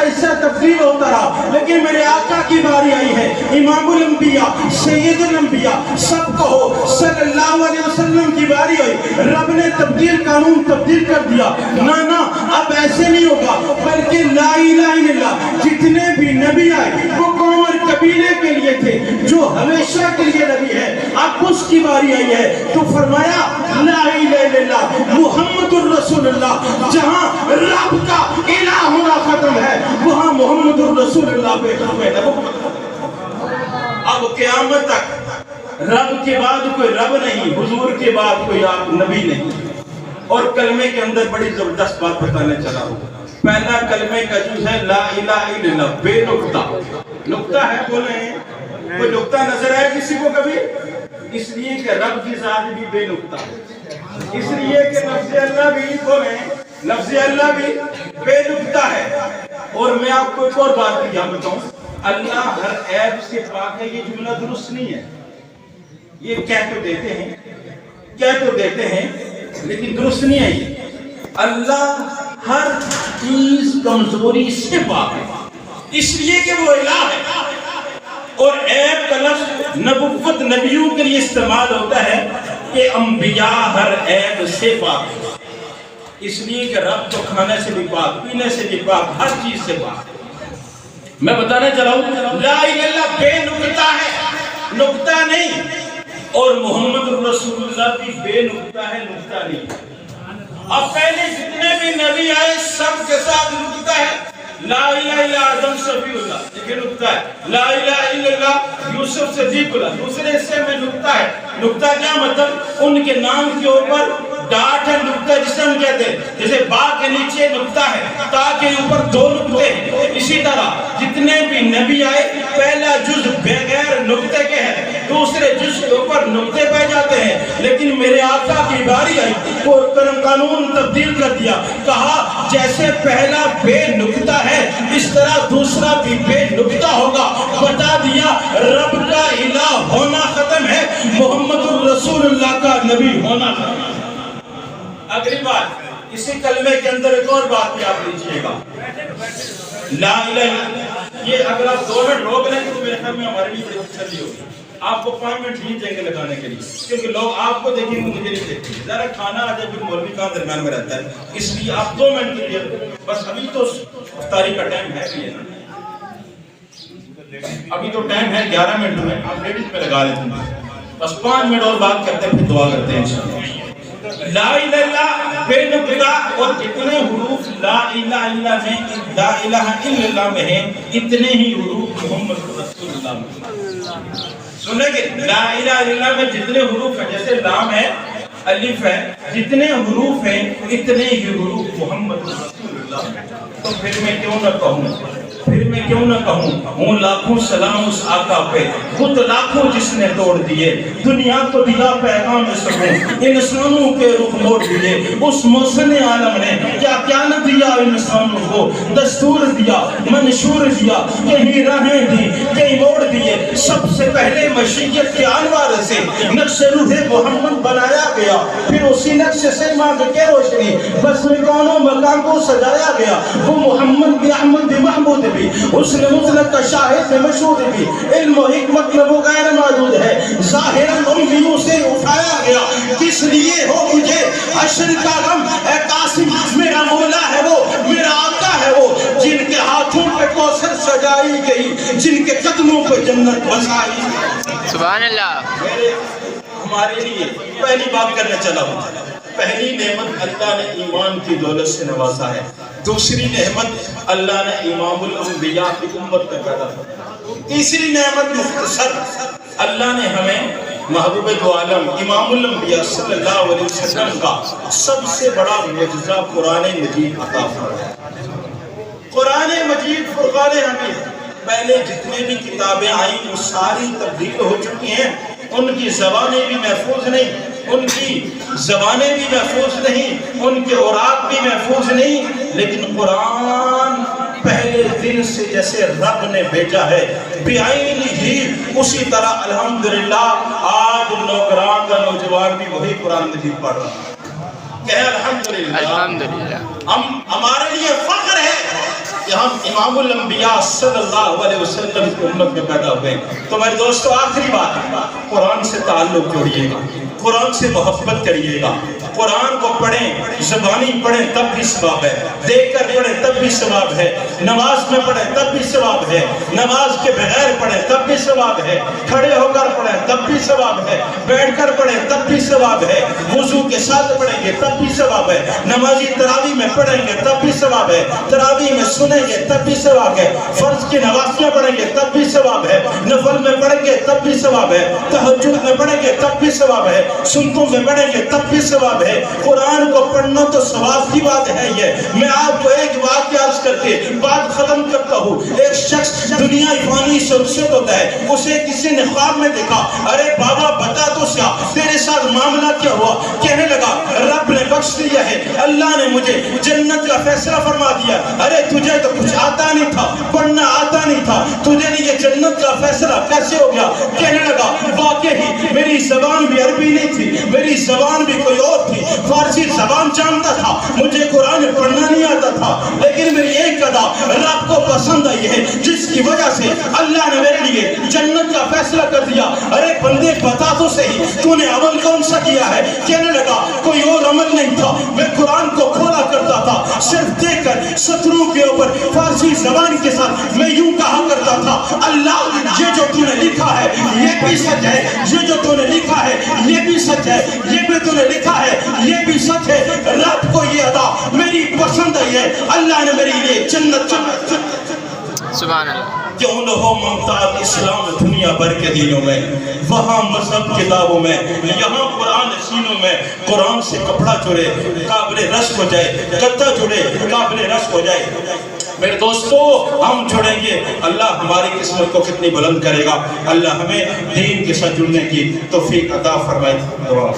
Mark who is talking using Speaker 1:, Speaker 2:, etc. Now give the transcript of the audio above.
Speaker 1: حصہ تبدیل ہوتا رہا، لیکن میرے آقا کی باری آئی ہے، امام الانبیاء سید الانبیاء سب کہو صلی اللہ علیہ وسلم کی باری آئی، رب نے قانون تبدیل کر دیا۔ نا اب ایسے نہیں ہوگا، بلکہ لا الہ الا اللہ جتنے بھی نبی آئے وہ قوم اور قبیلے کے لیے تھے، جو ہمیشہ کے لیے نبی ہے، اب اس کی باری آئی ہے تو فرمایا لا الہ الا اللہ محمد الرسول اللہ۔ جہاں رب کا الہ ہونا ختم ہے وہاں محمد الرسول اللہ پہ ختم ہے۔ اب قیامت تک رب کے بعد کوئی رب نہیں، حضور کے بعد کوئی نبی نہیں۔ اور کلمے کے اندر بڑی زبردست بات بتانے چلا ہوں۔ پہلا کلمے کا جز ہے لا الہ الا اللہ، بے نقطہ۔ نقطہ ہے بولیں، کوئی نقطہ نظر آئے کسی کو کبھی؟ اس لیے کہ رب کی ذات بھی بے نقطہ ہے، اس لیے کہ لفظ اللہ بھی بولیں، لفظ اللہ بھی بے نقطہ ہے۔ اور میں آپ کو ایک اور بات یاد بتاؤں، اللہ ہر عیب سے پاک ہے، یہ جملہ درست نہیں ہے۔ یہ کہہ تو دیتے ہیں لیکن درست نہیں ہے۔ یہ اللہ ہر چیز کمزوری سے پاک ہے، اس لیے کہ وہ الہ ہے۔ اور عیب کا لفظ نبوت نبیوں کے لیے استعمال ہوتا ہے کہ انبیاء ہر عیب سے پاک ہے، اس لیے کہ رب تو کھانے سے بھی پاک، پینے سے بھی پاک، ہر چیز سے پاک ہے۔ میں بتانا چلا ہوں لا الہ الا اللہ بے نقطہ ہے، نقطہ نہیں۔ اور محمد الرسول اللہ بھی بے نقطہ ہے، نقطہ نہیں۔ اب پہلے جتنے بھی نبی آئے سب کے ساتھ نقطہ ہے۔ لا الہ الا آدم صفی اللہ، دیکھیں نقطہ ہے۔ لا الہ الا اللہ یوسف صدیق اللہ، دوسرے حصے میں نقطہ ہے۔ نقطہ کیا مطلب؟ ان کے نام کے اوپر ڈاٹ ہے، نقطہ جسے ہم کہتے ہیں، جیسے با کے نیچے نقطہ ہے، تا کے اوپر دو نقطے ہیں۔ اسی طرح جتنے بھی نبی آئے پہلا جز بغیر نقطے کے ہے، دوسرے جز کے اوپر نقطے پہ جاتے ہیں۔ لیکن میرے آقا کی باری آئی وہ قانون تبدیل کر دیا، کہا جیسے پہلا بے نقطہ ہے اس طرح دوسرا بھی بے نقطہ ہوگا۔ بتا دیا رب کا الہ ہونا ختم ہے، محمد الرسول اللہ کا نبی ہونا ختم ہے۔ اگلی بات اسی کلمے کے اندر ایک اور بات بھی آپ لیجئے گا، لا الہ الا اللہ۔ یہ اگر آپ 2 منٹ روک لیں تو میرے خیال میں ہمارے لیے بڑی تسلی ہوگی۔ آپ کو 5 منٹ نہیں دیں گے لگانے کے لیے، کیونکہ لوگ آپ کو دیکھیں گے مجھے نہیں دیکھیں گے۔ ذرا کھانا آ جائے پھر مولوی کا درمیان میں رہتا ہے، اس لیے آپ 2 منٹ کے لیے بس، ابھی تو افطاری کا ٹائم ہے بھی ہے نا، ابھی تو ٹائم ہے 11 منٹ میں، آپ لیڈیز پہ لگا لیتے ہیں، بس 5 منٹ اور بات کرتے ہیں پھر دعا کرتے ہیں انشاءاللہ۔ لا الہ الا اللہ بے نقطہ، اور جتنے حروف لا الہ الا میں لا الہ الا اللہ میں ہیں اتنے ہی حروف محمد رسول اللہ میں۔ سنیں گے لا الہ الا اللہ میں جتنے حروف ہیں، جیسے لام ہے، الف ہے، جتنے حروف ہیں اتنے ہی حروف محمد رسول اللہ میں۔ تو پھر میں کیوں نہ کہوں ہوں لاکھوں سلام اس آقا پہ، خود لاکھوں جس نے توڑ دیے، دنیا کو دیا پیغام سکون، انسانوں کے رخ موڑ دیے۔ اس محسن عالم نے کیا نہ دیا انسانوں کو، دستور دیا، منشور دیا، کہیں راہیں دی کہیں موڑ دیے۔ سب سے پہلے مشیت کے انوار سے نقش روح محمد بنایا گیا، پھر اسی نقش سے مانگ کے روشنی بس میں کونوں مکان کو سجایا گیا۔ وہ محمد بھی احمد بھی محمود بھی، اس نے مطلق کا شاہد سے مشہود بھی، علم و حکمت میں وہ غیر موجود ہے، ظاہراً انبیوں سے اٹھایا گیا۔ کس لیے ہو مجھے حشر کا غم اے قاسم، میرا مولا ہے وہ، میرا آقا ہے وہ، جن کے ہاتھوں پہ کوثر سجائی گئی، جن کے قدموں پہ جنت بسائی گئی۔
Speaker 2: سبحان اللہ۔
Speaker 1: ہمارے لیے پہلی بات کرنے چلا ہوں، پہلی نعمت اللہ نے ایمان کی دولت سے نوازا ہے، دوسری نعمت اللہ نے امام الانبیاء کی امت کا پیدا کیا، تیسری نعمت مختصر اللہ نے ہمیں محبوب دو عالم امام الانبیاء صلی اللہ علیہ وسلم کا سب سے بڑا معجزہ قرآن مجید عطا فرمایا۔ قرآن مجید فرقان حمید، پہلے جتنے بھی کتابیں آئیں وہ ساری تبدیل ہو چکی ہیں، ان کی زبانیں بھی محفوظ نہیں، ان کی زبانیں بھی محفوظ نہیں، ان کے اوراق بھی محفوظ نہیں، لیکن قرآن پہلے دن سے جیسے رب نے بھیجا ہے بعین ہی اسی طرح الحمدللہ آج نوجوان کا نوجوان بھی وہی قرآن مجید پڑھ رہا ہے۔ کہے الحمدللہ۔ ہمارے لیے فخر ہے کہ ہم امام الانبیاء صلی اللہ علیہ وسلم کی امت میں پیدا ہوئے. تو میرے دوستو آخری بات, قرآن سے تعلق جوڑیے گا, قرآن سے محبت کریے گا. قرآن کو پڑھیں, زبانی پڑھیں تب بھی ثواب ہے, دیکھ کر پڑھیں تب بھی ثواب ہے, نماز میں پڑھیں تب بھی ثواب ہے, نماز کے بغیر پڑھیں تب بھی ثواب ہے, کھڑے ہو کر پڑھیں تب بھی ثواب ہے, بیٹھ کر پڑھیں تب بھی ثواب ہے, وضو کے ساتھ پڑھیں گے تب بھی ثواب ہے, نمازی تراویح میں پڑھیں گے تب بھی ثواب ہے, تراویح میں سنیں گے تب بھی ثواب ہے, فرض کی نوافل پڑھیں گے تب بھی ثواب ہے, نفل میں پڑھیں گے تب بھی ثواب ہے, تہجد میں پڑھیں گے تب بھی ثواب ہے, سنتوں میں پڑھیں گے تب بھی ثواب ہے. قرآن کو پڑھنا تو ثواب کی بات ہے. یہ میں آپ کو ایک بات عرض کر کے بات ختم کرتا ہوں. ایک شخص دنیا فانی سے رخصت ہوتا ہے, اسے کسی نے خواب میں دیکھا, ارے بابا بتا تو سیا تیرے ساتھ معاملہ کیا ہوا. کہنے لگا رب نے بخش دیا ہے, اللہ نے مجھے جنت کا فیصلہ فرما دیا. ارے تجھے تو کچھ آتا نہیں تھا, پڑھنا آتا نہیں تھا, تجھے یہ جنت کا فیصلہ کیسے ہو گیا. کہنے لگا واقعی میری زبان بھی عربی نہیں تھی, میری زبان بھی کوئی اور تھی, فارسی زبان جانتا تھا, مجھے قرآن پڑھنا نہیں آتا تھا, لیکن میری ایک ادا رب کو پسند آئی ہے جس کی وجہ سے اللہ نے میرے لیے جنت کا فیصلہ کر دیا. ارے بندے بتا تو صحیح تو نے عمل کون سا کیا ہے. کہنے لگا کوئی اور عمل نہیں تھا, میں قرآن کو کھولا کرتا تھا, صرف دیکھ کر سطروں کے اوپر فارسی زبان کے ساتھ میں یوں کہا کرتا تھا اللہ یہ جو تو نے لکھا ہے یہ بھی سچ ہے, یہ جو تو نے لکھا ہے یہ بھی سچ ہے, یہ بھی تو نے لکھا ہے یہ بھی سچ ہے. رب کو یہ ادا میری پسند آئی ہے, اللہ نے میرے لیے جنت کا.
Speaker 2: سبحان اللہ.
Speaker 1: کیوں نہ ہو ممتاز اسلام دنیا بھر کے دینوں میں, وہاں مذہب کتابوں میں, یہاں قرآن سینوں میں. قرآن سے کپڑا جڑے قابل رشک ہو جائے, گدا جڑے قابل رشک ہو جائے. میرے دوستو ہم جڑیں گے, اللہ ہماری قسمت کو کتنی بلند کرے گا. اللہ ہمیں دین کے ساتھ جڑنے کی توفیق عطا فرمائے. دعا